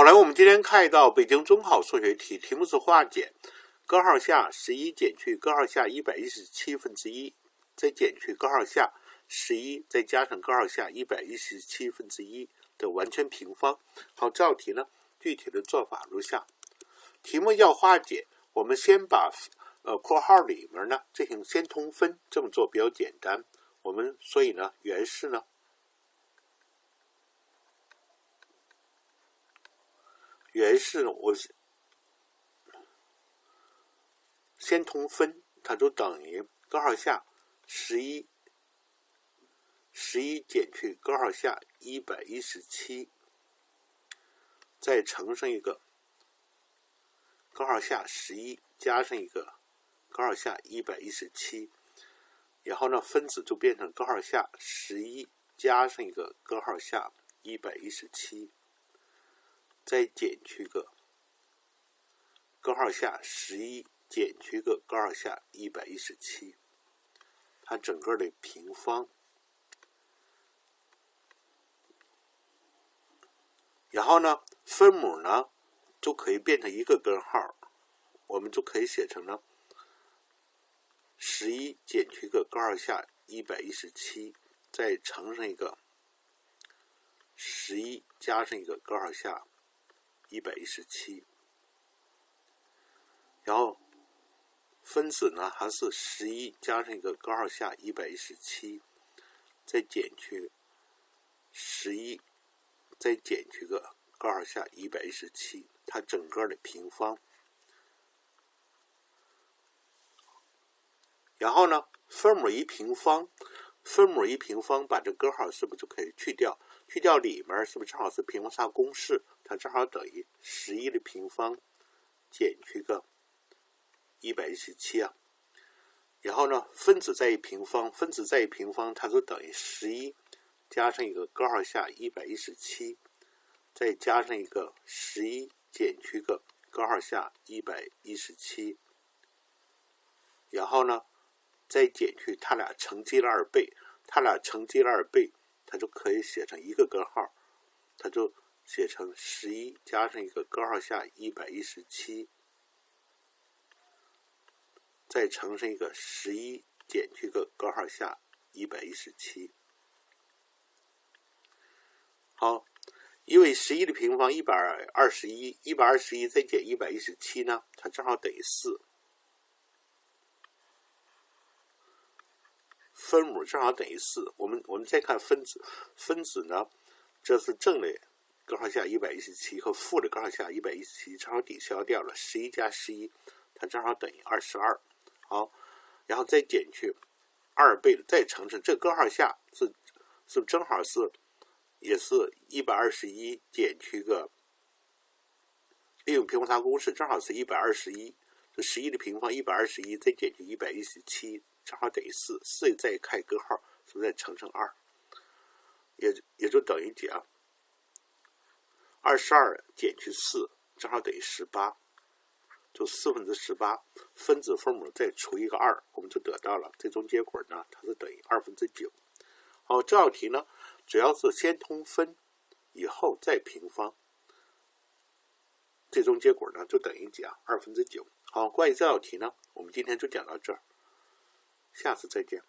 好来，我们今天看到北京中考数学题，题目是化简根号下11减去根号下117分之一，再减去根号下11，再加上根号下117分之一的完全平方。好，这道题呢，具体的做法如下：题目要化简，我们先把括号里面呢进行先通分，这么做比较简单。我们所以呢，原式呢。我先通分，它就等于根号下11减去根号下117，再乘上一个根号下11加上一个根号下117，然后呢分子就变成根号下11加上一个根号下117。再减去个根号下11减去个根号下117，它整个的平方，然后呢分母呢就可以变成一个根号，我们就可以写成呢11减去个根号下117，再乘上一个11加上一个根号下117，然后分子呢还是11加上一个根号下117，再减去11，再减去个根号下117，它整个的平方。然后呢，分母一平方，把这根号是不是就可以去掉？去掉里面是不是正好是平方差公式？它正好等于11的平方减去个117啊。然后呢，分子在一平方，它就等于11加上一个根号下117，再加上一个11减去个根号下117，然后呢再减去它俩乘积了2倍，它就可以写成一个根号，它就写成11加上一个根号下117，再乘上一个11减去个根号下117。好，因为11的平方121再减117呢，它正好等于4。分母正好等于4，我们再看分子呢，这是正的根号下117和负的根号下117正好抵消掉了，11加11，它正好等于22。好，然后再减去2倍的，再乘上这根号下是正好也是121减去个利用平方差公式，正好是121，这11的平方121再减去117。正好等于4再开根号，是不是再乘上2，也就等于几啊？22减去4正好等于18，就4分之18，分子分母再除一个2，我们就得到了最终结果呢，它是等于2分之9。好，这道题呢主要是先通分，以后再平方，最终结果呢就等于几啊？2分之9。好，关于这道题呢，我们今天就讲到这儿。下次再见。